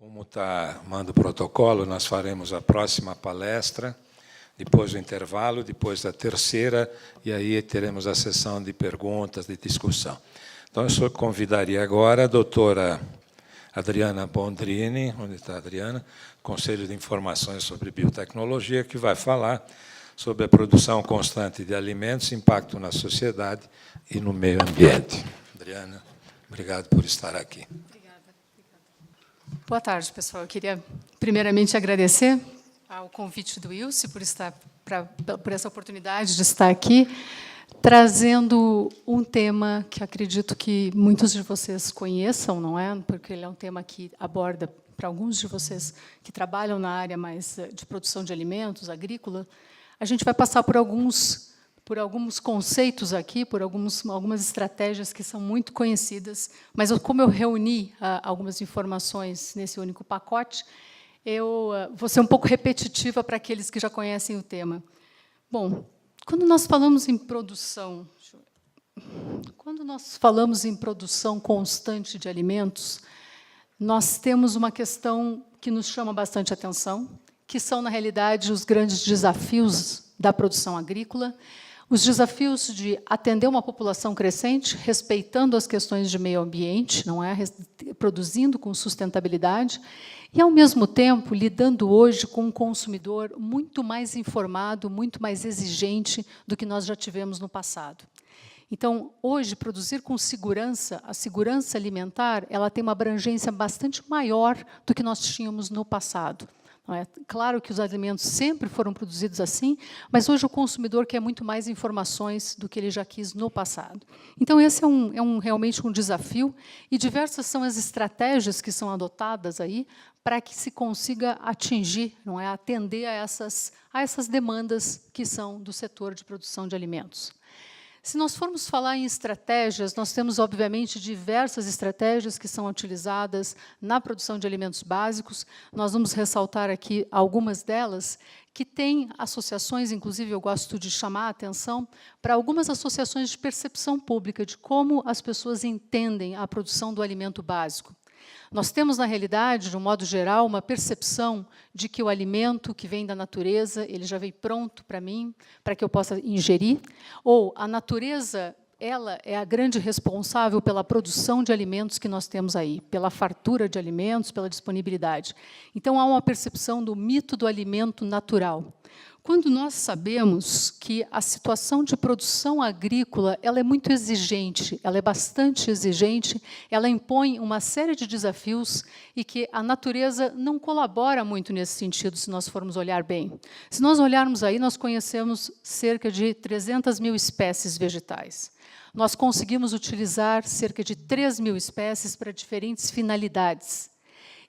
Como manda o protocolo, nós faremos a próxima palestra, depois do intervalo, depois da terceira, e aí teremos a sessão de perguntas, de discussão. Então, eu convidaria agora a doutora Adriana Bondrini, onde está a Adriana, Conselho de Informações sobre Biotecnologia, que vai falar sobre a produção constante de alimentos, impacto na sociedade e no meio ambiente. Adriana, obrigado por estar aqui. Boa tarde, pessoal. Eu queria, primeiramente, agradecer ao convite do Ilse por essa oportunidade de estar aqui, trazendo um tema que acredito que muitos de vocês conheçam, não é? Porque ele é um tema que aborda, para alguns de vocês que trabalham na área mais de produção de alimentos, agrícola, a gente vai passar por alguns conceitos aqui, por algumas estratégias que são muito conhecidas, mas como eu reuni algumas informações nesse único pacote, eu vou ser um pouco repetitiva para aqueles que já conhecem o tema. Bom, quando nós falamos em produção constante de alimentos, nós temos uma questão que nos chama bastante atenção, que são, na realidade, os grandes desafios da produção agrícola, os desafios de atender uma população crescente, respeitando as questões de meio ambiente, não é, produzindo com sustentabilidade, e, ao mesmo tempo, lidando hoje com um consumidor muito mais informado, muito mais exigente do que nós já tivemos no passado. Então, hoje, produzir com segurança, a segurança alimentar, ela tem uma abrangência bastante maior do que nós tínhamos no passado. É claro que os alimentos sempre foram produzidos assim, mas hoje o consumidor quer muito mais informações do que ele já quis no passado. Então, esse é realmente um desafio, e diversas são as estratégias que são adotadas aí para que se consiga atingir, não é, atender a essas demandas que são do setor de produção de alimentos. Se nós formos falar em estratégias, nós temos, obviamente, diversas estratégias que são utilizadas na produção de alimentos básicos. Nós vamos ressaltar aqui algumas delas, que têm associações, inclusive eu gosto de chamar a atenção para algumas associações de percepção pública, de como as pessoas entendem a produção do alimento básico. Nós temos, na realidade, de um modo geral, uma percepção de que o alimento que vem da natureza, ele já vem pronto para mim, para que eu possa ingerir, ou a natureza, ela é a grande responsável pela produção de alimentos que nós temos aí, pela fartura de alimentos, pela disponibilidade. Então, há uma percepção do mito do alimento natural. Quando nós sabemos que a situação de produção agrícola ela é muito exigente, ela é bastante exigente, ela impõe uma série de desafios e que a natureza não colabora muito nesse sentido, se nós formos olhar bem. Se nós olharmos aí, nós conhecemos cerca de 300 mil espécies vegetais. Nós conseguimos utilizar cerca de 3 mil espécies para diferentes finalidades.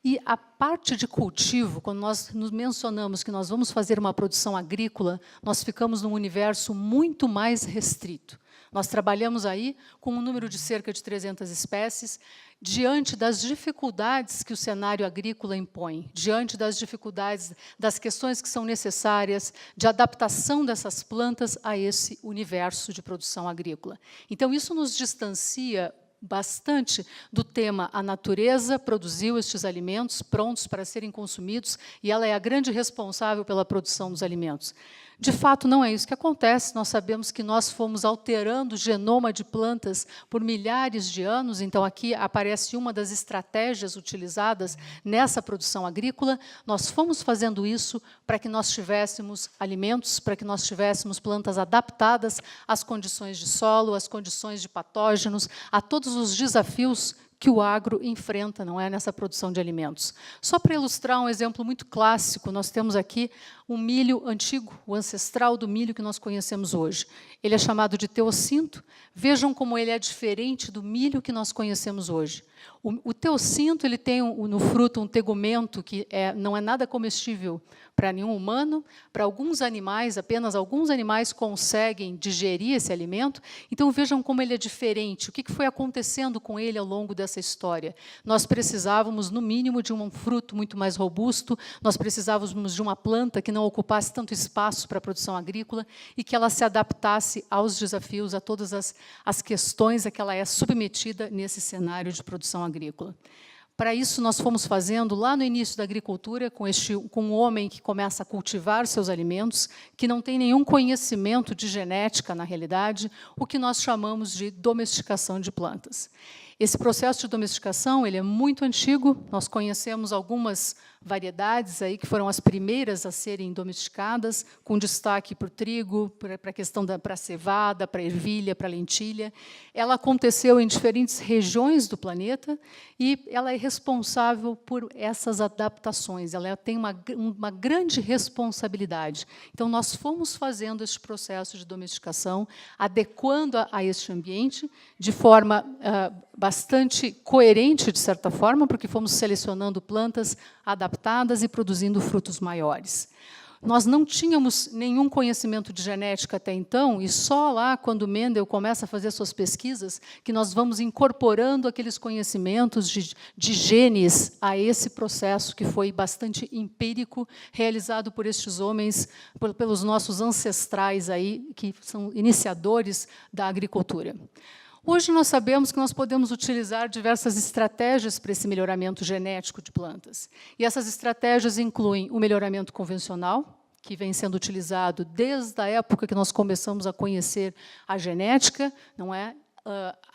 E a parte de cultivo, quando nós nos mencionamos que nós vamos fazer uma produção agrícola, nós ficamos num universo muito mais restrito. Nós trabalhamos aí com um número de cerca de 300 espécies, diante das dificuldades que o cenário agrícola impõe, diante das dificuldades, das questões que são necessárias de adaptação dessas plantas a esse universo de produção agrícola. Então, isso nos distancia bastante do tema a natureza produziu estes alimentos prontos para serem consumidos e ela é a grande responsável pela produção dos alimentos. De fato, não é isso que acontece. Nós sabemos que nós fomos alterando o genoma de plantas por milhares de anos, então aqui aparece uma das estratégias utilizadas nessa produção agrícola. Nós fomos fazendo isso para que nós tivéssemos alimentos, para que nós tivéssemos plantas adaptadas às condições de solo, às condições de patógenos, a todos os desafios que o agro enfrenta, não é, nessa produção de alimentos. Só para ilustrar um exemplo muito clássico, nós temos aqui um milho antigo, o ancestral do milho que nós conhecemos hoje. Ele é chamado de teossinto. Vejam como ele é diferente do milho que nós conhecemos hoje. O teossinto ele tem no fruto um tegumento que não é nada comestível para nenhum humano, para alguns animais, apenas alguns animais conseguem digerir esse alimento. Então, vejam como ele é diferente. O que foi acontecendo com ele ao longo dessa história? Nós precisávamos, no mínimo, de um fruto muito mais robusto, nós precisávamos de uma planta que não ocupasse tanto espaço para a produção agrícola e que ela se adaptasse aos desafios, a todas as questões a que ela é submetida nesse cenário de produção agrícola. Para isso, nós fomos fazendo, lá no início da agricultura, com um homem que começa a cultivar seus alimentos, que não tem nenhum conhecimento de genética, na realidade, o que nós chamamos de domesticação de plantas. Esse processo de domesticação ele é muito antigo, nós conhecemos algumas variedades aí que foram as primeiras a serem domesticadas, com destaque para o trigo, para a questão para a cevada, para a ervilha, para a lentilha. Ela aconteceu em diferentes regiões do planeta e ela é responsável por essas adaptações, ela tem uma grande responsabilidade. Então, nós fomos fazendo esse processo de domesticação, adequando a este ambiente de forma bastante coerente, de certa forma, porque fomos selecionando plantas adaptadas e produzindo frutos maiores. Nós não tínhamos nenhum conhecimento de genética até então, e só lá, quando Mendel começa a fazer suas pesquisas, que nós vamos incorporando aqueles conhecimentos de genes a esse processo que foi bastante empírico, realizado por estes homens, pelos nossos ancestrais, aí, que são iniciadores da agricultura. Hoje nós sabemos que nós podemos utilizar diversas estratégias para esse melhoramento genético de plantas. E essas estratégias incluem o melhoramento convencional, que vem sendo utilizado desde a época que nós começamos a conhecer a genética, não é?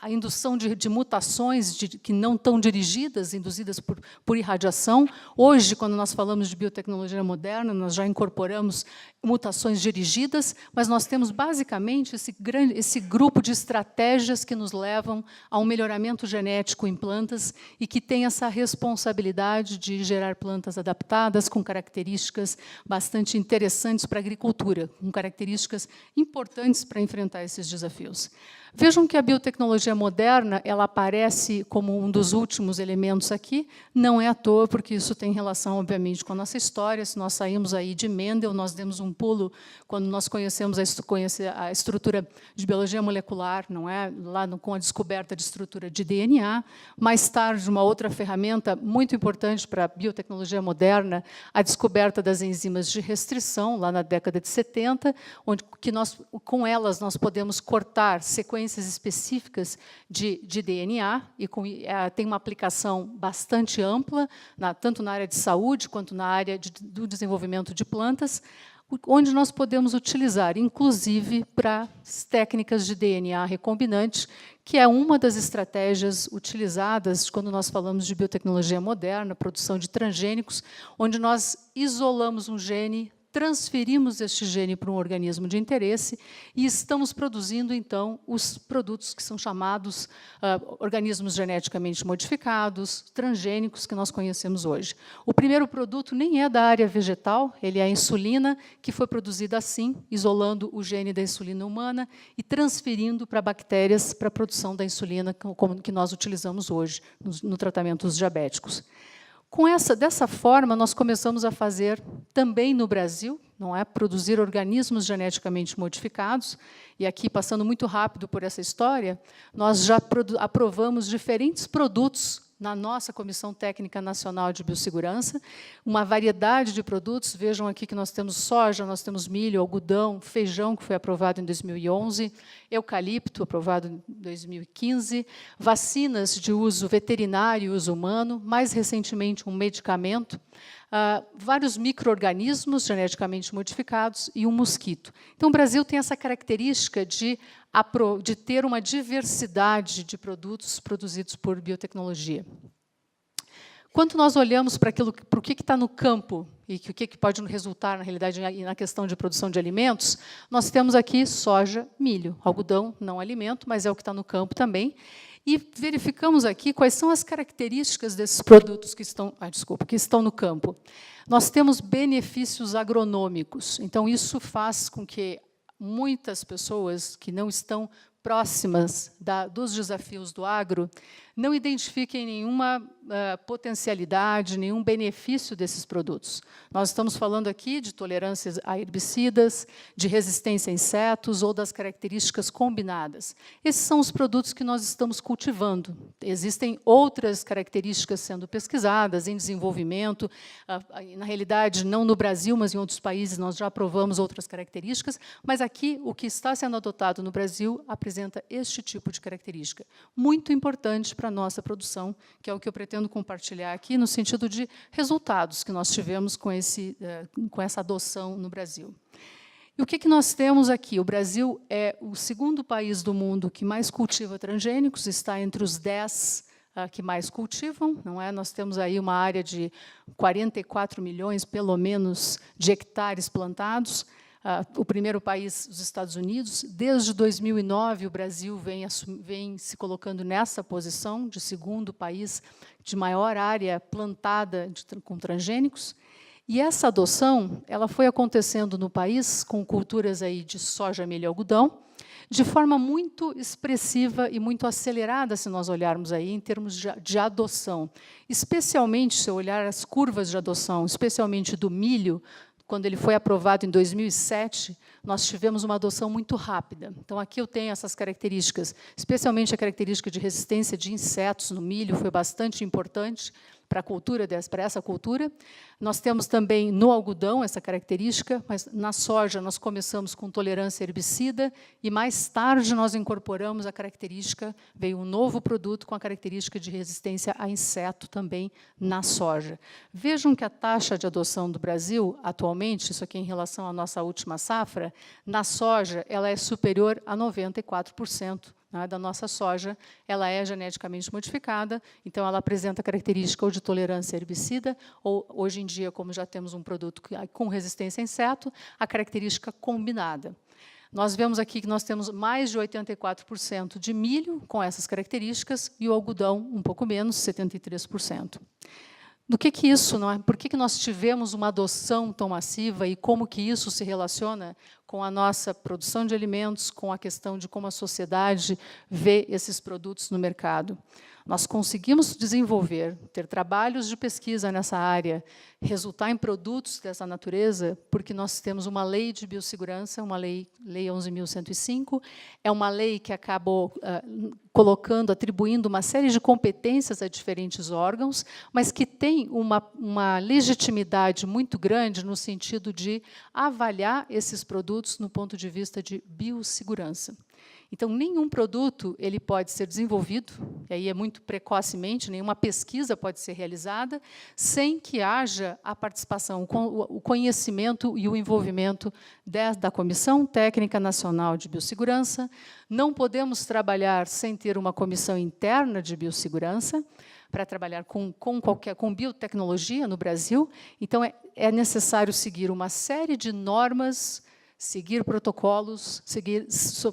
A indução de mutações que não estão dirigidas, induzidas por irradiação. Hoje, quando nós falamos de biotecnologia moderna, nós já incorporamos mutações dirigidas, mas nós temos, basicamente, esse grupo de estratégias que nos levam a um melhoramento genético em plantas e que tem essa responsabilidade de gerar plantas adaptadas com características bastante interessantes para a agricultura, com características importantes para enfrentar esses desafios. Vejam que a biotecnologia moderna ela aparece como um dos últimos elementos aqui, não é à toa, porque isso tem relação, obviamente, com a nossa história. Se nós saímos aí de Mendel, nós demos um pulo quando nós conhecemos a estrutura de biologia molecular, não é? Lá com a descoberta de estrutura de DNA. Mais tarde, uma outra ferramenta muito importante para a biotecnologia moderna, a descoberta das enzimas de restrição, lá na década de 70, onde com elas nós podemos cortar sequências específicas de DNA, e tem uma aplicação bastante ampla, tanto na área de saúde quanto na área do desenvolvimento de plantas, onde nós podemos utilizar, inclusive, para técnicas de DNA recombinante, que é uma das estratégias utilizadas quando nós falamos de biotecnologia moderna, produção de transgênicos, onde nós isolamos um gene, transferimos este gene para um organismo de interesse e estamos produzindo, então, os produtos que são chamados organismos geneticamente modificados, transgênicos, que nós conhecemos hoje. O primeiro produto nem é da área vegetal, ele é a insulina, que foi produzida assim, isolando o gene da insulina humana e transferindo para bactérias para a produção da insulina como que nós utilizamos hoje no tratamento dos diabéticos. Dessa forma, nós começamos a fazer também no Brasil, não é, produzir organismos geneticamente modificados. E aqui, passando muito rápido por essa história, nós já aprovamos diferentes produtos na nossa Comissão Técnica Nacional de Biossegurança, uma variedade de produtos. Vejam aqui que nós temos soja, nós temos milho, algodão, feijão, que foi aprovado em 2011, eucalipto, aprovado em 2015, vacinas de uso veterinário e uso humano, mais recentemente um medicamento, vários micro-organismos geneticamente modificados e um mosquito. Então, o Brasil tem essa característica de ter uma diversidade de produtos produzidos por biotecnologia. Quando nós olhamos para o que está no campo e o que pode resultar, na realidade, na questão de produção de alimentos, nós temos aqui soja, milho, algodão, não alimento, mas é o que está no campo também. E verificamos aqui quais são as características desses produtos que estão no campo. Nós temos benefícios agronômicos, então isso faz com que muitas pessoas que não estão próximas dos desafios do agro não identifiquem nenhuma potencialidade, nenhum benefício desses produtos. Nós estamos falando aqui de tolerâncias a herbicidas, de resistência a insetos ou das características combinadas. Esses são os produtos que nós estamos cultivando. Existem outras características sendo pesquisadas, em desenvolvimento. Na realidade, não no Brasil, mas em outros países, nós já aprovamos outras características, mas aqui, o que está sendo adotado no Brasil apresenta este tipo de característica, muito importante para para a nossa produção, que é o que eu pretendo compartilhar aqui, no sentido de resultados que nós tivemos com essa adoção no Brasil. E o que nós temos aqui? O Brasil é o segundo país do mundo que mais cultiva transgênicos, está entre os 10 que mais cultivam, não é? Nós temos aí uma área de 44 milhões, pelo menos, de hectares plantados. O primeiro país, os Estados Unidos. Desde 2009, o Brasil vem se colocando nessa posição de segundo país de maior área plantada com transgênicos. E essa adoção ela foi acontecendo no país com culturas aí de soja, milho e algodão, de forma muito expressiva e muito acelerada, se nós olharmos aí em termos de adoção. Especialmente, se eu olhar as curvas de adoção, especialmente do milho, quando ele foi aprovado em 2007, nós tivemos uma adoção muito rápida. Então, aqui eu tenho essas características, especialmente a característica de resistência de insetos no milho, foi bastante importante para essa cultura. Nós temos também no algodão essa característica, mas na soja nós começamos com tolerância a herbicida e mais tarde nós incorporamos a característica, veio um novo produto com a característica de resistência a inseto também na soja. Vejam que a taxa de adoção do Brasil, atualmente, isso aqui em relação à nossa última safra, na soja ela é superior a 94%. Da nossa soja, ela é geneticamente modificada, então ela apresenta característica ou de tolerância a herbicida, ou, hoje em dia, como já temos um produto com resistência a inseto, a característica combinada. Nós vemos aqui que nós temos mais de 84% de milho com essas características e o algodão um pouco menos, 73%. Do que isso, não é? Por que nós tivemos uma adoção tão massiva e como que isso se relaciona com a nossa produção de alimentos, com a questão de como a sociedade vê esses produtos no mercado? Nós conseguimos desenvolver, ter trabalhos de pesquisa nessa área, resultar em produtos dessa natureza, porque nós temos uma lei de biossegurança, uma lei 11.105, é uma lei que acabou atribuindo uma série de competências a diferentes órgãos, mas que tem uma legitimidade muito grande no sentido de avaliar esses produtos no ponto de vista de biossegurança. Então, nenhum produto ele pode ser desenvolvido, e aí é muito precocemente, nenhuma pesquisa pode ser realizada, sem que haja a participação, o conhecimento e o envolvimento da Comissão Técnica Nacional de Biossegurança. Não podemos trabalhar sem ter uma comissão interna de biossegurança, para trabalhar com biotecnologia no Brasil. Então, é necessário seguir uma série de normas, seguir protocolos,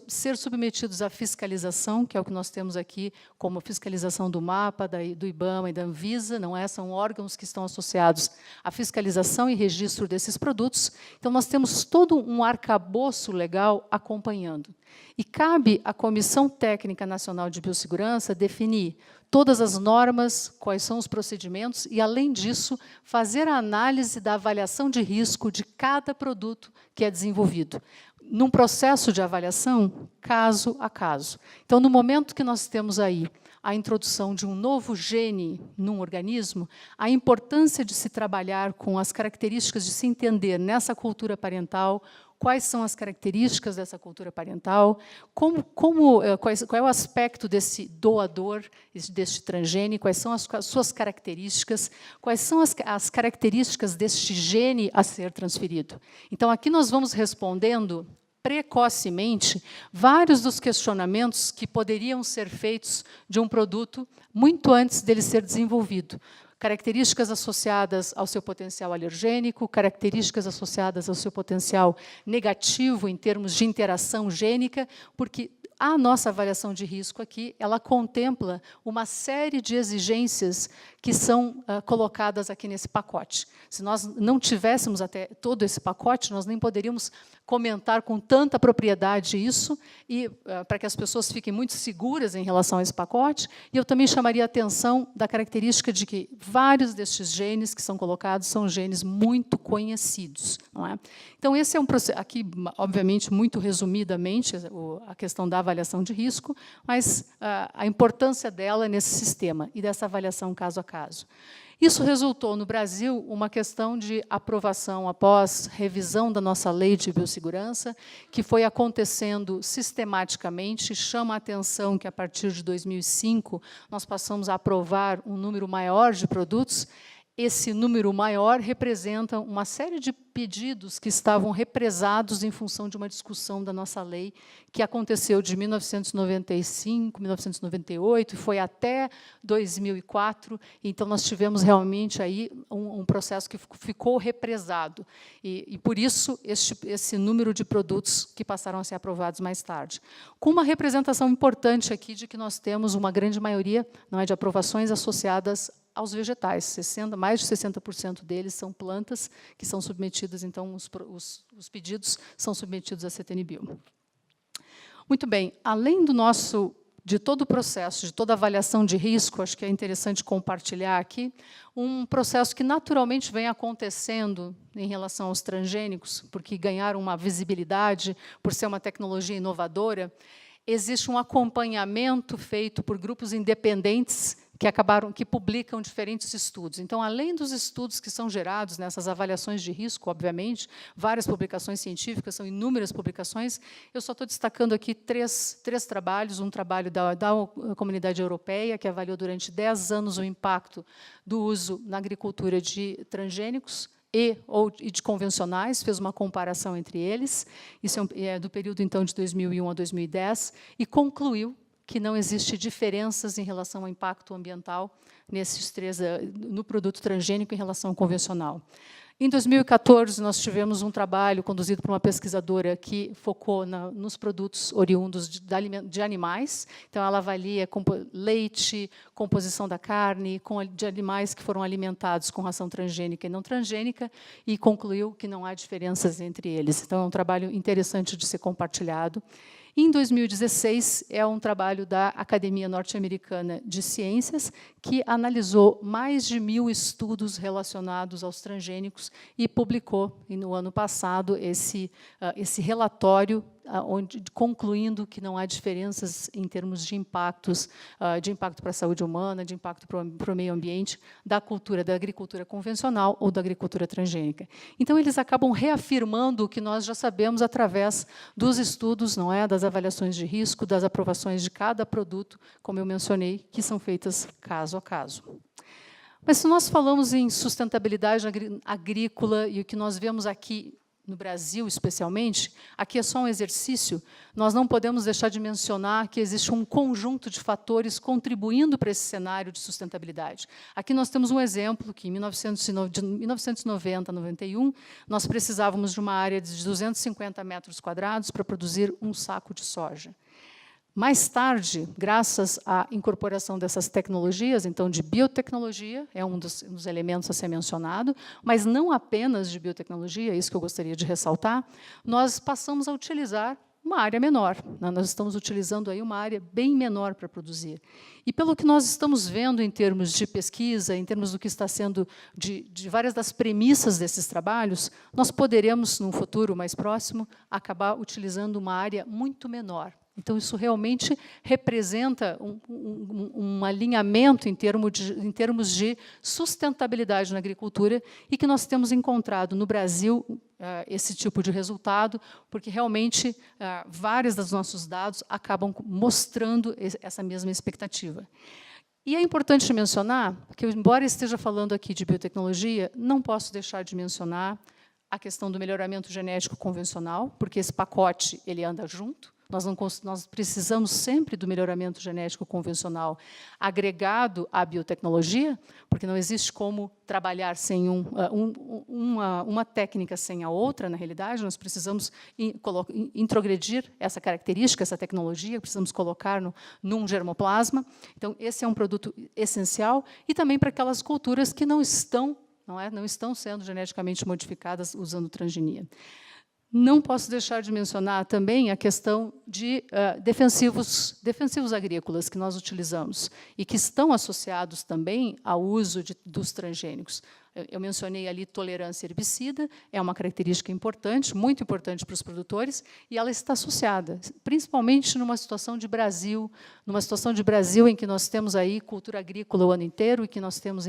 ser submetidos à fiscalização, que é o que nós temos aqui, como a fiscalização do MAPA, do IBAMA e da Anvisa, não é? São órgãos que estão associados à fiscalização e registro desses produtos. Então, nós temos todo um arcabouço legal acompanhando. E cabe à Comissão Técnica Nacional de Biossegurança definir todas as normas, quais são os procedimentos e, além disso, fazer a análise da avaliação de risco de cada produto que é desenvolvido, num processo de avaliação caso a caso. Então, no momento que nós temos aí a introdução de um novo gene num organismo, a importância de se trabalhar com as características, de se entender nessa cultura parental, quais são as características dessa cultura parental, qual é o aspecto desse doador, deste transgene, quais são as suas características, quais são as características deste gene a ser transferido. Então, aqui nós vamos respondendo precocemente vários dos questionamentos que poderiam ser feitos de um produto muito antes dele ser desenvolvido. Características associadas ao seu potencial alergênico, características associadas ao seu potencial negativo em termos de interação gênica, porque a nossa avaliação de risco aqui, ela contempla uma série de exigências que são colocadas aqui nesse pacote. Se nós não tivéssemos até todo esse pacote, nós nem poderíamos comentar com tanta propriedade isso, e para que as pessoas fiquem muito seguras em relação a esse pacote. E eu também chamaria a atenção da característica de que vários destes genes que são colocados são genes muito conhecidos, não é? Então, esse é um processo, aqui, obviamente, muito resumidamente, a questão da avaliação de risco, mas a importância dela nesse sistema e dessa avaliação caso a caso. Isso resultou, no Brasil, uma questão de aprovação após revisão da nossa lei de biossegurança, que foi acontecendo sistematicamente. Chama a atenção que, a partir de 2005, nós passamos a aprovar um número maior de produtos. Esse número maior representa uma série de pedidos que estavam represados em função de uma discussão da nossa lei, que aconteceu de 1995, 1998, e foi até 2004. Então, nós tivemos realmente aí um processo que ficou represado. E por isso, esse número de produtos que passaram a ser aprovados mais tarde. Com uma representação importante aqui de que nós temos uma grande maioria, não é, de aprovações associadas aos vegetais. Mais de 60% deles são plantas que são submetidas, então, os pedidos são submetidos à CTN-Bio. Muito bem, além de todo o processo, de toda a avaliação de risco, acho que é interessante compartilhar aqui, um processo que naturalmente vem acontecendo em relação aos transgênicos, porque ganharam uma visibilidade por ser uma tecnologia inovadora. Existe um acompanhamento feito por grupos independentes que publicam diferentes estudos. Então, além dos estudos que são gerados nessas avaliações de risco, obviamente, várias publicações científicas, são inúmeras publicações, eu só estou destacando aqui três trabalhos, um trabalho da Comunidade Europeia, que avaliou durante 10 anos o impacto do uso na agricultura de transgênicos e de convencionais, fez uma comparação entre eles, isso é do período, então, de 2001 a 2010, e concluiu que não existe diferenças em relação ao impacto ambiental no produto transgênico em relação ao convencional. Em 2014, nós tivemos um trabalho conduzido por uma pesquisadora que focou nos produtos oriundos de animais. Então, ela avalia leite, composição da carne, de animais que foram alimentados com ração transgênica e não transgênica, e concluiu que não há diferenças entre eles. Então, é um trabalho interessante de ser compartilhado. Em 2016, é um trabalho da Academia Norte-Americana de Ciências, que analisou mais de 1.000 estudos relacionados aos transgênicos e publicou, no ano passado, esse relatório, concluindo que não há diferenças em termos de impacto para a saúde humana, de impacto para o meio ambiente, da agricultura convencional ou da agricultura transgênica. Então, eles acabam reafirmando o que nós já sabemos através dos estudos, não é, das avaliações de risco, das aprovações de cada produto, como eu mencionei, que são feitas caso a caso. Mas, se nós falamos em sustentabilidade agrícola, e o que nós vemos aqui, no Brasil, especialmente, aqui é só um exercício, nós não podemos deixar de mencionar que existe um conjunto de fatores contribuindo para esse cenário de sustentabilidade. Aqui nós temos um exemplo que, de 1990 a 91, nós precisávamos de uma área de 250 metros quadrados para produzir um saco de soja. Mais tarde, graças à incorporação dessas tecnologias, então, de biotecnologia, é um dos elementos a ser mencionado, mas não apenas de biotecnologia, é isso que eu gostaria de ressaltar, nós passamos a utilizar uma área menor. Nós estamos utilizando aí uma área bem menor para produzir. E, pelo que nós estamos vendo em termos de pesquisa, em termos do que está sendo de várias das premissas desses trabalhos, nós poderemos, num futuro mais próximo, acabar utilizando uma área muito menor. Então, isso realmente representa um alinhamento em termos de sustentabilidade na agricultura e que nós temos encontrado no Brasil esse tipo de resultado, porque realmente vários dos nossos dados acabam mostrando essa mesma expectativa. E é importante mencionar que, embora esteja falando aqui de biotecnologia, não posso deixar de mencionar a questão do melhoramento genético convencional, porque esse pacote ele anda junto. Nós precisamos sempre do melhoramento genético convencional agregado à biotecnologia, porque não existe como trabalhar sem uma técnica sem a outra, na realidade. Nós precisamos introgredir essa característica, essa tecnologia, precisamos colocar num germoplasma. Então, esse é um produto essencial, e também para aquelas culturas que não estão sendo geneticamente modificadas usando transgenia. Não posso deixar de mencionar também a questão de defensivos agrícolas que nós utilizamos e que estão associados também ao uso dos transgênicos. Eu mencionei ali tolerância herbicida, é uma característica importante, muito importante para os produtores, e ela está associada, principalmente numa situação de Brasil em que nós temos aí cultura agrícola o ano inteiro e que nós temos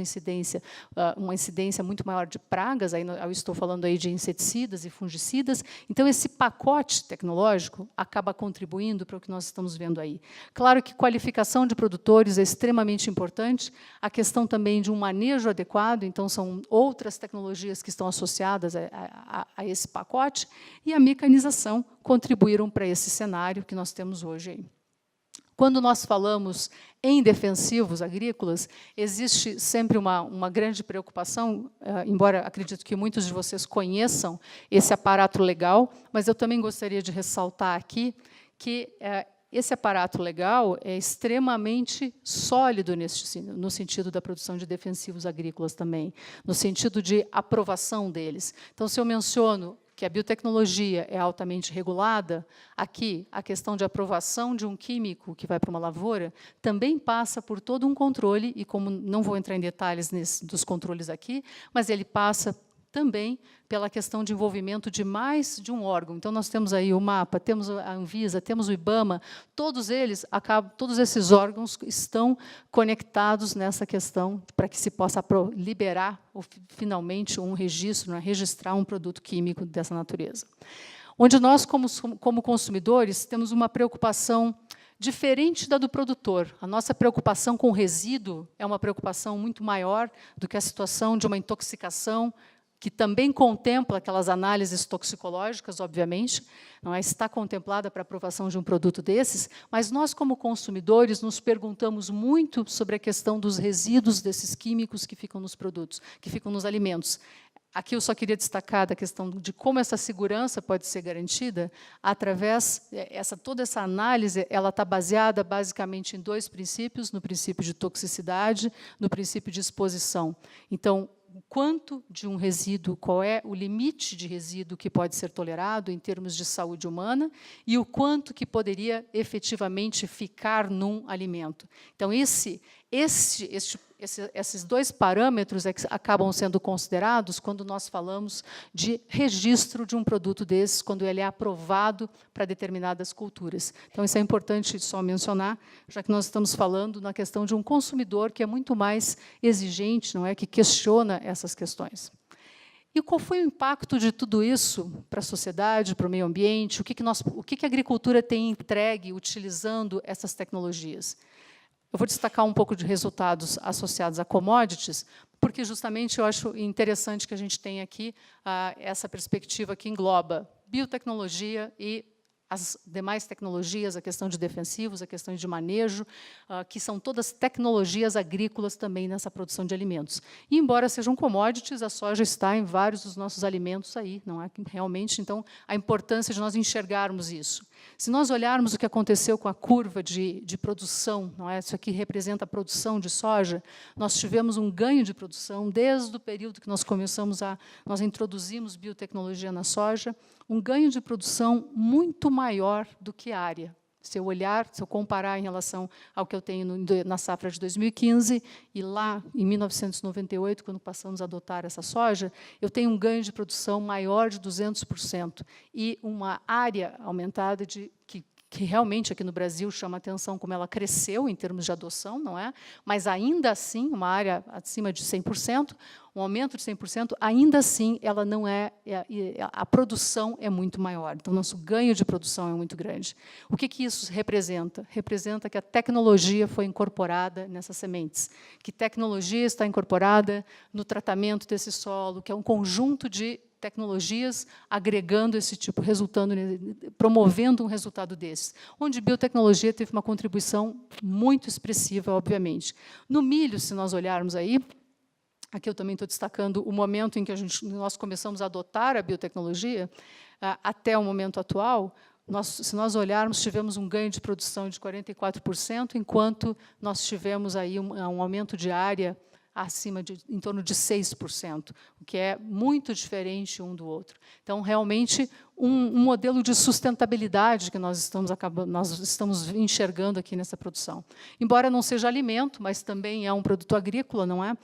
uma incidência muito maior de pragas, aí eu estou falando aí de inseticidas e fungicidas. Então, esse pacote tecnológico acaba contribuindo para o que nós estamos vendo aí. Claro que qualificação de produtores é extremamente importante, a questão também de um manejo adequado, então são outras tecnologias que estão associadas a esse pacote, e a mecanização contribuíram para esse cenário que nós temos hoje aí. Quando nós falamos em defensivos agrícolas, existe sempre uma grande preocupação, embora acredito que muitos de vocês conheçam esse aparato legal, mas eu também gostaria de ressaltar aqui que esse aparato legal é extremamente sólido no sentido da produção de defensivos agrícolas também, no sentido de aprovação deles. Então, se eu menciono que a biotecnologia é altamente regulada, aqui a questão de aprovação de um químico que vai para uma lavoura também passa por todo um controle, e como não vou entrar em detalhes dos controles aqui, mas ele passa também pela questão de envolvimento de mais de um órgão. Então, nós temos aí o MAPA, temos a Anvisa, temos o IBAMA, todos esses órgãos estão conectados nessa questão para que se possa liberar, finalmente, um registro, registrar um produto químico dessa natureza. Onde nós, como consumidores, temos uma preocupação diferente da do produtor. A nossa preocupação com o resíduo é uma preocupação muito maior do que a situação de uma intoxicação, que também contempla aquelas análises toxicológicas, obviamente, não está contemplada para a aprovação de um produto desses, mas nós, como consumidores, nos perguntamos muito sobre a questão dos resíduos desses químicos que ficam nos produtos, que ficam nos alimentos. Aqui eu só queria destacar a questão de como essa segurança pode ser garantida através, toda essa análise, ela está baseada basicamente em dois princípios, no princípio de toxicidade, no princípio de exposição. Então, o quanto de um resíduo, qual é o limite de resíduo que pode ser tolerado em termos de saúde humana e o quanto que poderia efetivamente ficar num alimento. Então, esses dois parâmetros é que acabam sendo considerados quando nós falamos de registro de um produto desses, quando ele é aprovado para determinadas culturas. Então, isso é importante só mencionar, já que nós estamos falando na questão de um consumidor que é muito mais exigente, não é, que questiona essas questões. E qual foi o impacto de tudo isso para a sociedade, para o meio ambiente? O que a agricultura tem entregue utilizando essas tecnologias? Eu vou destacar um pouco de resultados associados a commodities, porque justamente eu acho interessante que a gente tenha aqui essa perspectiva que engloba biotecnologia e as demais tecnologias, a questão de defensivos, a questão de manejo, que são todas tecnologias agrícolas também nessa produção de alimentos. E, embora sejam commodities, a soja está em vários dos nossos alimentos aí, não é? Realmente, então, a importância de nós enxergarmos isso. Se nós olharmos o que aconteceu com a curva de produção, não é? Isso aqui representa a produção de soja, nós tivemos um ganho de produção desde o período que nós nós introduzimos biotecnologia na soja, um ganho de produção muito maior do que a área. Se eu comparar em relação ao que eu tenho na safra de 2015 e lá em 1998, quando passamos a adotar essa soja, eu tenho um ganho de produção maior de 200% e uma área aumentada que realmente aqui no Brasil chama a atenção como ela cresceu em termos de adoção, não é? Mas ainda assim, uma área acima de 100%, um aumento de 100%, ainda assim ela não a produção é muito maior. Então, nosso ganho de produção é muito grande. O que isso representa? Representa que a tecnologia foi incorporada nessas sementes, que tecnologia está incorporada no tratamento desse solo, que é um conjunto de tecnologias agregando esse tipo, promovendo um resultado desses, onde biotecnologia teve uma contribuição muito expressiva, obviamente. No milho, se nós olharmos aí, aqui eu também estou destacando o momento em que nós começamos a adotar a biotecnologia, até o momento atual, se nós olharmos, tivemos um ganho de produção de 44%, enquanto nós tivemos aí um aumento de área em torno de 6%, o que é muito diferente um do outro. Então, realmente, um modelo de sustentabilidade que nós estamos enxergando aqui nessa produção. Embora não seja alimento, mas também é um produto agrícola, não é?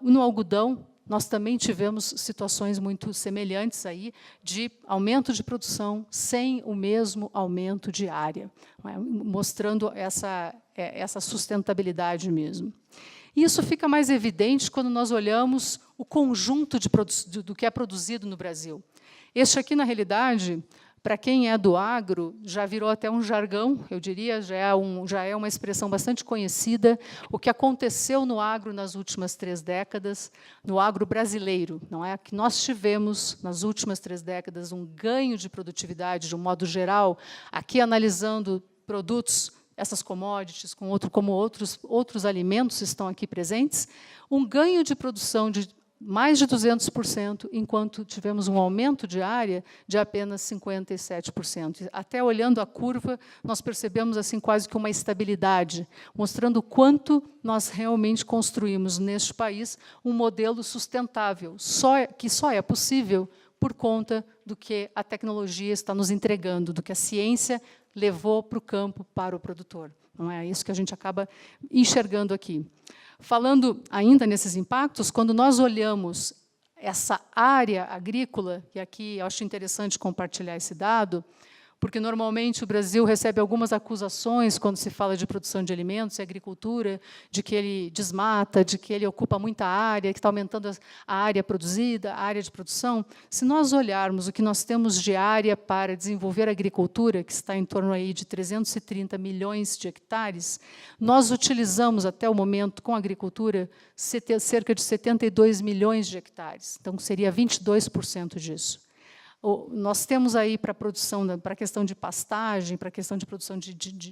No algodão, nós também tivemos situações muito semelhantes aí de aumento de produção sem o mesmo aumento de área, mostrando essa sustentabilidade mesmo. E isso fica mais evidente quando nós olhamos o conjunto do que é produzido no Brasil. Este aqui, na realidade, para quem é do agro, já virou até um jargão, eu diria, já é uma expressão bastante conhecida, o que aconteceu no agro nas últimas 3 décadas, no agro brasileiro, não é? Que nós tivemos, nas últimas 3 décadas, um ganho de produtividade, de um modo geral, aqui analisando produtos, essas commodities, como outros alimentos estão aqui presentes, um ganho de produção de mais de 200%, enquanto tivemos um aumento de área de apenas 57%. Até olhando a curva, nós percebemos assim quase que uma estabilidade, mostrando o quanto nós realmente construímos neste país um modelo sustentável, que só é possível por conta do que a tecnologia está nos entregando, do que a ciência levou para o campo, para o produtor. Não é isso que a gente acaba enxergando aqui. Falando ainda nesses impactos, quando nós olhamos essa área agrícola, e aqui eu acho interessante compartilhar esse dado, porque normalmente o Brasil recebe algumas acusações quando se fala de produção de alimentos e agricultura, de que ele desmata, de que ele ocupa muita área, que está aumentando a área produzida, a área de produção. Se nós olharmos o que nós temos de área para desenvolver a agricultura, que está em torno aí de 330 milhões de hectares, nós utilizamos até o momento, com a agricultura, cerca de 72 milhões de hectares. Então, seria 22% disso. Nós temos aí para a produção, para a questão de pastagem, para a questão de produção,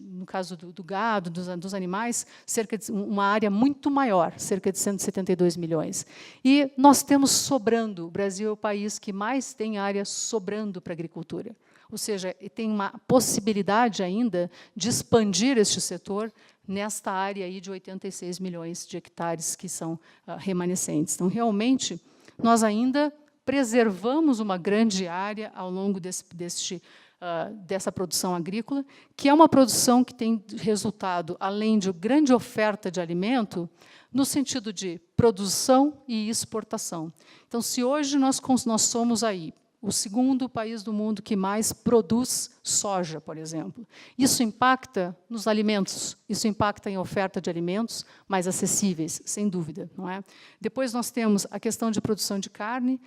no caso do gado, dos animais, cerca de uma área muito maior, cerca de 172 milhões. E nós temos sobrando, o Brasil é o país que mais tem área sobrando para a agricultura. Ou seja, tem uma possibilidade ainda de expandir este setor nesta área aí de 86 milhões de hectares que são remanescentes. Então, realmente, nós ainda preservamos uma grande área ao longo dessa produção agrícola, que é uma produção que tem resultado, além de grande oferta de alimento, no sentido de produção e exportação. Então, se hoje nós somos aí o segundo país do mundo que mais produz soja, por exemplo, isso impacta nos alimentos, isso impacta em oferta de alimentos mais acessíveis, sem dúvida, não é? Depois nós temos a questão de produção de carne,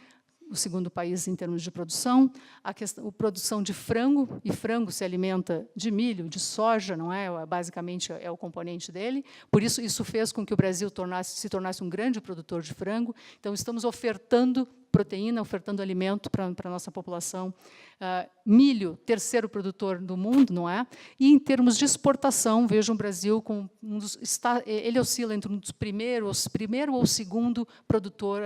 o segundo país em termos de produção, a produção de frango, e frango se alimenta de milho, de soja, não é? Basicamente é o componente dele. Por isso, isso fez com que o Brasil se tornasse um grande produtor de frango. Então, estamos ofertando proteína, ofertando alimento para a nossa população. Milho, terceiro produtor do mundo, não é? E em termos de exportação, vejam o Brasil com ele oscila entre um dos primeiro ou segundo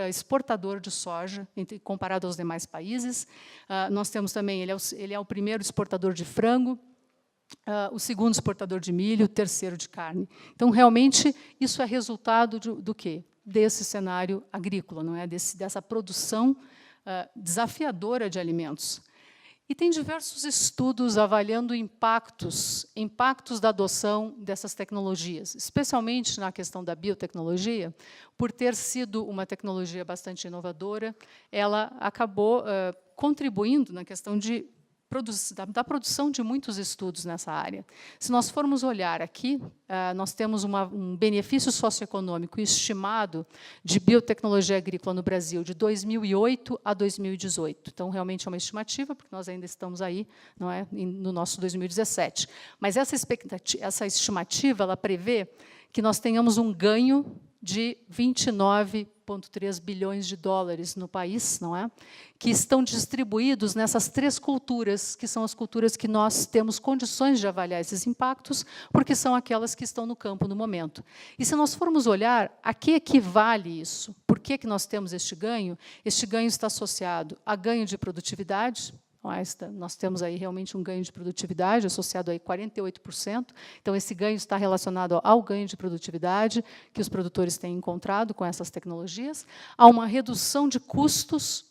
exportador de soja, comparado aos demais países. Nós temos também, ele é o primeiro exportador de frango, o segundo exportador de milho, o terceiro de carne. Então, realmente, isso é resultado do quê? Desse cenário agrícola, não é? Dessa produção desafiadora de alimentos. E tem diversos estudos avaliando impactos da adoção dessas tecnologias, especialmente na questão da biotecnologia, por ter sido uma tecnologia bastante inovadora, ela acabou contribuindo na questão da produção de muitos estudos nessa área. Se nós formos olhar aqui, nós temos um benefício socioeconômico estimado de biotecnologia agrícola no Brasil de 2008 a 2018. Então, realmente é uma estimativa, porque nós ainda estamos aí, não é, no nosso 2017. Mas essa estimativa ela prevê que nós tenhamos um ganho de 29,3 bilhões de dólares no país, não é? Que estão distribuídos nessas 3 culturas, que são as culturas que nós temos condições de avaliar esses impactos, porque são aquelas que estão no campo no momento. E se nós formos olhar, a que equivale isso? Por que nós temos este ganho? Este ganho está associado a ganho de produtividade. Nós temos aí realmente um ganho de produtividade associado a 48%. Então, esse ganho está relacionado ao ganho de produtividade que os produtores têm encontrado com essas tecnologias. Há uma redução de custos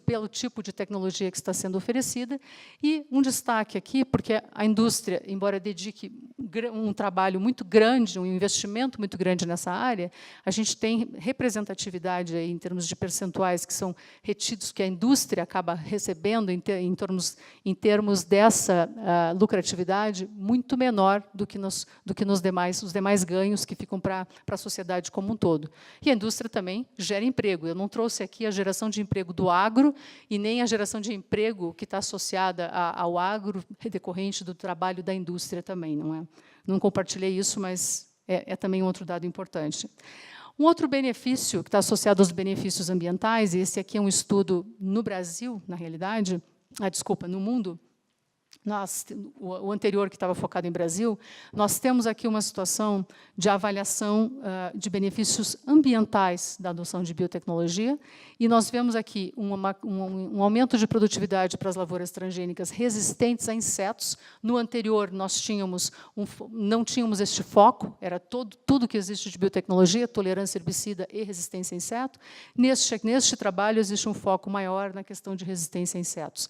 pelo tipo de tecnologia que está sendo oferecida. E um destaque aqui, porque a indústria, embora dedique um trabalho muito grande, um investimento muito grande nessa área, a gente tem representatividade aí, em termos de percentuais que são retidos, que a indústria acaba recebendo em termos dessa lucratividade, muito menor do que os demais ganhos que ficam para a sociedade como um todo. E a indústria também gera emprego. Eu não trouxe aqui a geração de emprego do agro e nem a geração de emprego que está associada ao agro, decorrente do trabalho da indústria também, não é? Não compartilhei isso, mas é também um outro dado importante. Um outro benefício que está associado aos benefícios ambientais, e esse aqui é um estudo no Brasil, na realidade, no mundo, o anterior, que estava focado em Brasil, nós temos aqui uma situação de avaliação de benefícios ambientais da adoção de biotecnologia, e nós vemos aqui um aumento de produtividade para as lavouras transgênicas resistentes a insetos. No anterior, nós não tínhamos este foco, era tudo que existe de biotecnologia, tolerância herbicida e resistência a inseto. Neste trabalho, existe um foco maior na questão de resistência a insetos.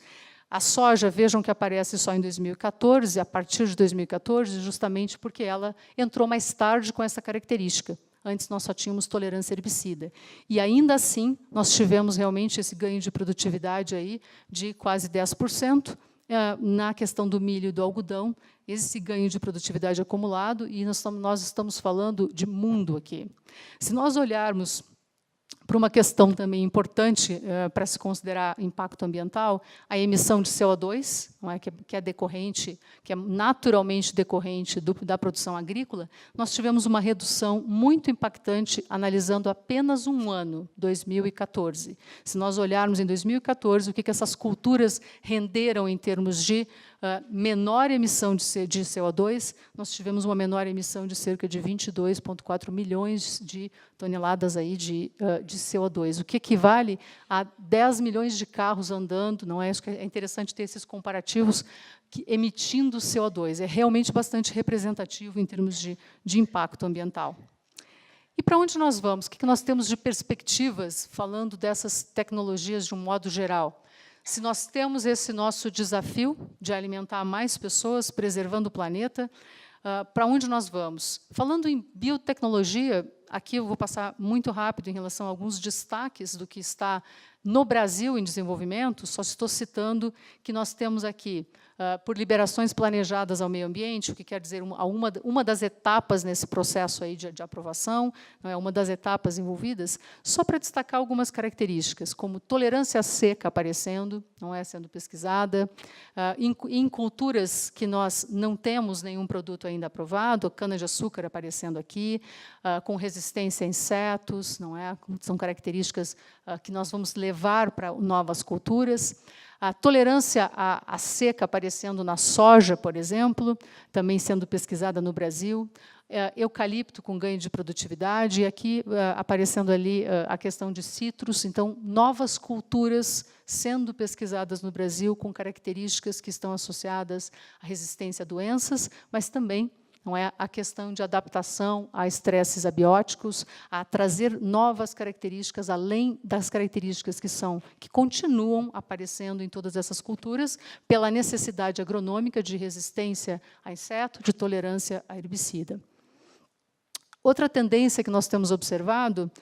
A soja, vejam que aparece só em 2014, a partir de 2014, justamente porque ela entrou mais tarde com essa característica. Antes, nós só tínhamos tolerância herbicida. E, ainda assim, nós tivemos realmente esse ganho de produtividade aí de quase 10%. Na questão do milho e do algodão, esse ganho de produtividade acumulado, e nós estamos falando de mundo aqui. Se nós olharmos para uma questão também importante para se considerar impacto ambiental, a emissão de CO2, não é, que é decorrente, que é naturalmente decorrente da produção agrícola, nós tivemos uma redução muito impactante analisando apenas um ano, 2014. Se nós olharmos em 2014, o que essas culturas renderam em termos de menor emissão de CO2, nós tivemos uma menor emissão de cerca de 22,4 milhões de toneladas aí de CO2, o que equivale a 10 milhões de carros andando, não é? Acho que é interessante ter esses comparativos emitindo CO2, é realmente bastante representativo em termos de impacto ambiental. E para onde nós vamos? O que nós temos de perspectivas, falando dessas tecnologias de um modo geral? Se nós temos esse nosso desafio de alimentar mais pessoas, preservando o planeta, para onde nós vamos? Falando em biotecnologia, aqui eu vou passar muito rápido em relação a alguns destaques do que está no Brasil em desenvolvimento, só estou citando que nós temos aqui, por liberações planejadas ao meio ambiente, o que quer dizer uma das etapas nesse processo aí de aprovação, não é, uma das etapas envolvidas, só para destacar algumas características, como tolerância à seca aparecendo, não é, sendo pesquisada, em culturas que nós não temos nenhum produto ainda aprovado, cana-de-açúcar aparecendo aqui, com resistência a insetos, não é, são características que nós vamos levar para novas culturas. A tolerância à seca aparecendo na soja, por exemplo, também sendo pesquisada no Brasil. Eucalipto com ganho de produtividade, e aqui aparecendo ali a questão de citros. Então, novas culturas sendo pesquisadas no Brasil com características que estão associadas à resistência a doenças, mas também não é a questão de adaptação a estresses abióticos, a trazer novas características, além das características que continuam aparecendo em todas essas culturas, pela necessidade agronômica de resistência a inseto, de tolerância a herbicida. Outra tendência que nós temos observado,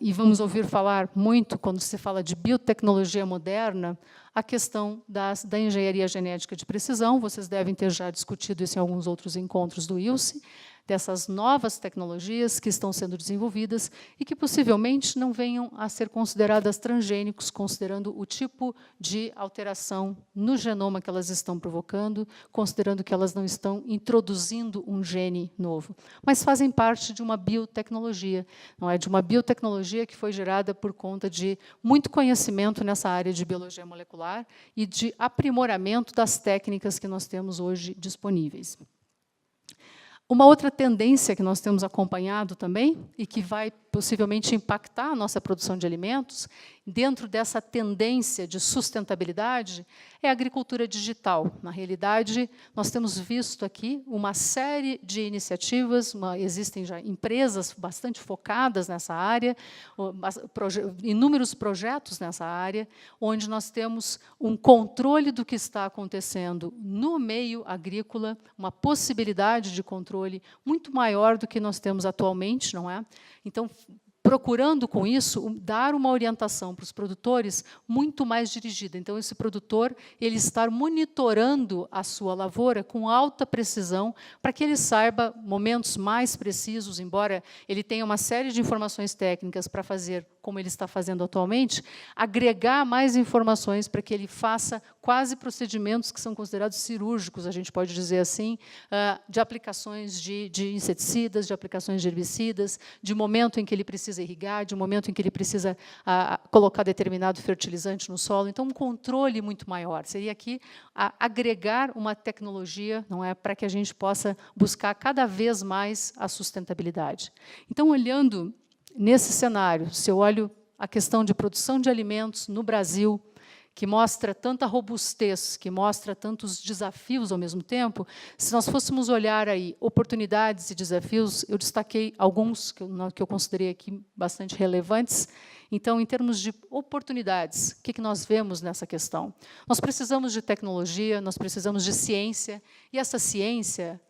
e vamos ouvir falar muito quando se fala de biotecnologia moderna, a questão da engenharia genética de precisão. Vocês devem ter já discutido isso em alguns outros encontros do ILSE, dessas novas tecnologias que estão sendo desenvolvidas e que possivelmente não venham a ser consideradas transgênicos, considerando o tipo de alteração no genoma que elas estão provocando, considerando que elas não estão introduzindo um gene novo, mas fazem parte de uma biotecnologia, não é? De uma biotecnologia que foi gerada por conta de muito conhecimento nessa área de biologia molecular e de aprimoramento das técnicas que nós temos hoje disponíveis. Uma outra tendência que nós temos acompanhado também, e que vai possivelmente impactar a nossa produção de alimentos, dentro dessa tendência de sustentabilidade, é a agricultura digital. Na realidade, nós temos visto aqui uma série de iniciativas, existem já empresas bastante focadas nessa área, inúmeros projetos nessa área, onde nós temos um controle do que está acontecendo no meio agrícola, uma possibilidade de controle muito maior do que nós temos atualmente, não é? Então, procurando com isso dar uma orientação para os produtores muito mais dirigida. Então, esse produtor ele estar monitorando a sua lavoura com alta precisão para que ele saiba momentos mais precisos, embora ele tenha uma série de informações técnicas para fazer como ele está fazendo atualmente, agregar mais informações para que ele faça quase procedimentos que são considerados cirúrgicos, a gente pode dizer assim, de aplicações de inseticidas, de aplicações de herbicidas, de momento em que ele precisa irrigar, de momento em que ele precisa colocar determinado fertilizante no solo. Então, um controle muito maior. Seria aqui agregar uma tecnologia, não é, para que a gente possa buscar cada vez mais a sustentabilidade. Então, olhando nesse cenário, se eu olho a questão de produção de alimentos no Brasil, que mostra tanta robustez, que mostra tantos desafios ao mesmo tempo, se nós fôssemos olhar aí oportunidades e desafios, eu destaquei alguns que eu considerei aqui bastante relevantes. Então, em termos de oportunidades, o que nós vemos nessa questão? Nós precisamos de tecnologia, nós precisamos de ciência, e essa ciência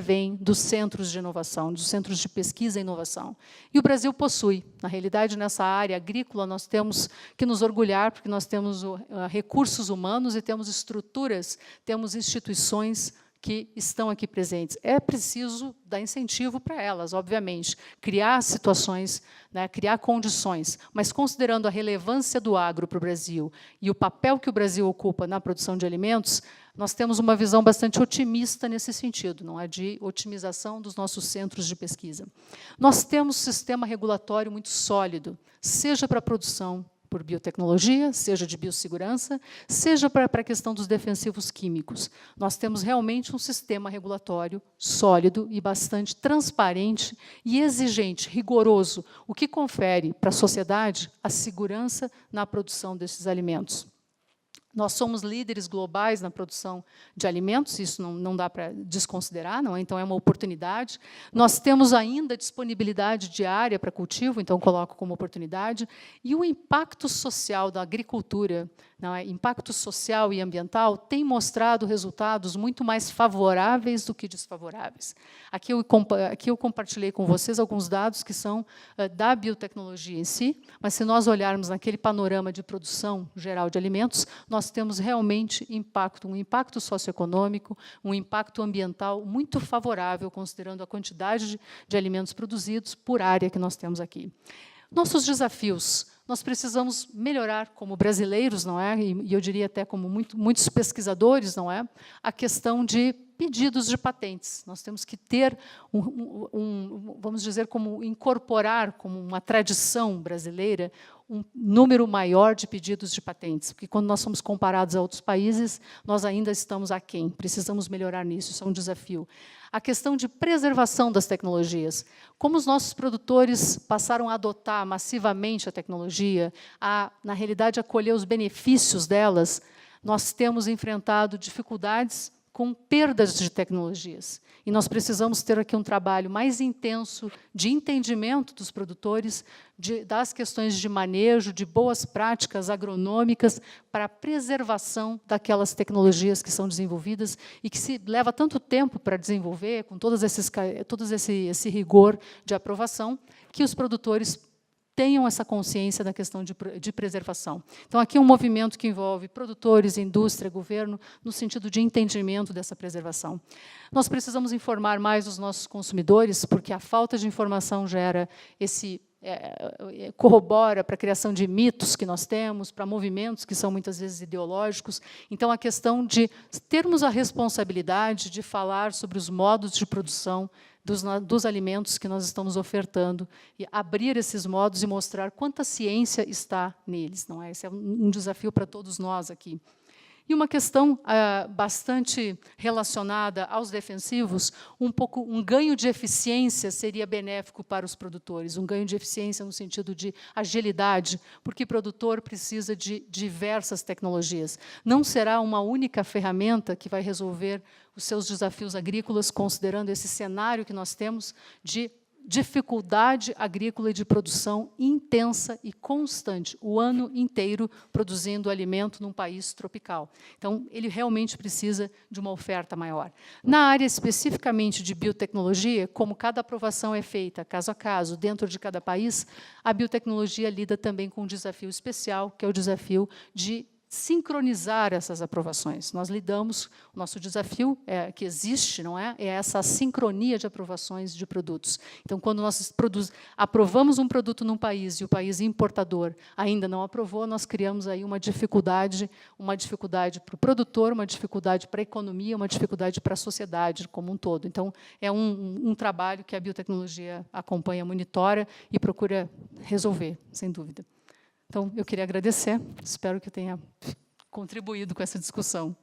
vem dos centros de inovação, dos centros de pesquisa e inovação. E o Brasil possui. Na realidade, nessa área agrícola, nós temos que nos orgulhar, porque nós temos recursos humanos e temos estruturas, temos instituições que estão aqui presentes. É preciso dar incentivo para elas, obviamente, criar situações, né, criar condições, mas considerando a relevância do agro para o Brasil e o papel que o Brasil ocupa na produção de alimentos, nós temos uma visão bastante otimista nesse sentido, não é, de otimização dos nossos centros de pesquisa. Nós temos um sistema regulatório muito sólido, seja para a produção por biotecnologia, seja de biossegurança, seja para a questão dos defensivos químicos. Nós temos realmente um sistema regulatório sólido e bastante transparente e exigente, rigoroso, o que confere para a sociedade a segurança na produção desses alimentos. Nós somos líderes globais na produção de alimentos, isso não dá para desconsiderar, não é? Então é uma oportunidade. Nós temos ainda disponibilidade de área para cultivo, então coloco como oportunidade. E o impacto social da agricultura, não é? Impacto social e ambiental, tem mostrado resultados muito mais favoráveis do que desfavoráveis. Aqui eu compartilhei com vocês alguns dados que são da biotecnologia em si, mas se nós olharmos naquele panorama de produção geral de alimentos, nós temos realmente um impacto socioeconômico, um impacto ambiental muito favorável, considerando a quantidade de alimentos produzidos por área que nós temos aqui. Nossos desafios, nós precisamos melhorar como brasileiros, não é? E eu diria até como muitos pesquisadores, não é? A questão de pedidos de patentes. Nós temos que ter, vamos dizer, como incorporar como uma tradição brasileira um número maior de pedidos de patentes, porque quando nós somos comparados a outros países, nós ainda estamos aquém, precisamos melhorar nisso, isso é um desafio. A questão de preservação das tecnologias. Como os nossos produtores passaram a adotar massivamente a tecnologia, na realidade, a colher os benefícios delas, nós temos enfrentado dificuldades com perdas de tecnologias. E nós precisamos ter aqui um trabalho mais intenso de entendimento dos produtores, das questões de manejo, de boas práticas agronômicas para a preservação daquelas tecnologias que são desenvolvidas e que se leva tanto tempo para desenvolver, com todo esse rigor de aprovação, que os produtores tenham essa consciência da questão de preservação. Então, aqui é um movimento que envolve produtores, indústria, governo, no sentido de entendimento dessa preservação. Nós precisamos informar mais os nossos consumidores, porque a falta de informação gera corrobora para a criação de mitos que nós temos, para movimentos que são muitas vezes ideológicos. Então, a questão de termos a responsabilidade de falar sobre os modos de produção dos alimentos que nós estamos ofertando, e abrir esses modos e mostrar quanta ciência está neles. Não é? Esse é um desafio para todos nós aqui. E uma questão bastante relacionada aos defensivos, um ganho de eficiência seria benéfico para os produtores, um ganho de eficiência no sentido de agilidade, porque o produtor precisa de diversas tecnologias. Não será uma única ferramenta que vai resolver os seus desafios agrícolas, considerando esse cenário que nós temos de dificuldade agrícola e de produção intensa e constante, o ano inteiro produzindo alimento num país tropical. Então, ele realmente precisa de uma oferta maior. Na área especificamente de biotecnologia, como cada aprovação é feita caso a caso, dentro de cada país, a biotecnologia lida também com um desafio especial, que é o desafio de sincronizar essas aprovações. Nós lidamos, o nosso desafio que existe, não é? É essa sincronia de aprovações de produtos. Então, quando nós aprovamos um produto num país e o país importador ainda não aprovou, nós criamos aí uma dificuldade para o produtor, uma dificuldade para a economia, uma dificuldade para a sociedade como um todo. Então, é um trabalho que a biotecnologia acompanha, monitora e procura resolver, sem dúvida. Então, eu queria agradecer, espero que eu tenha contribuído com essa discussão.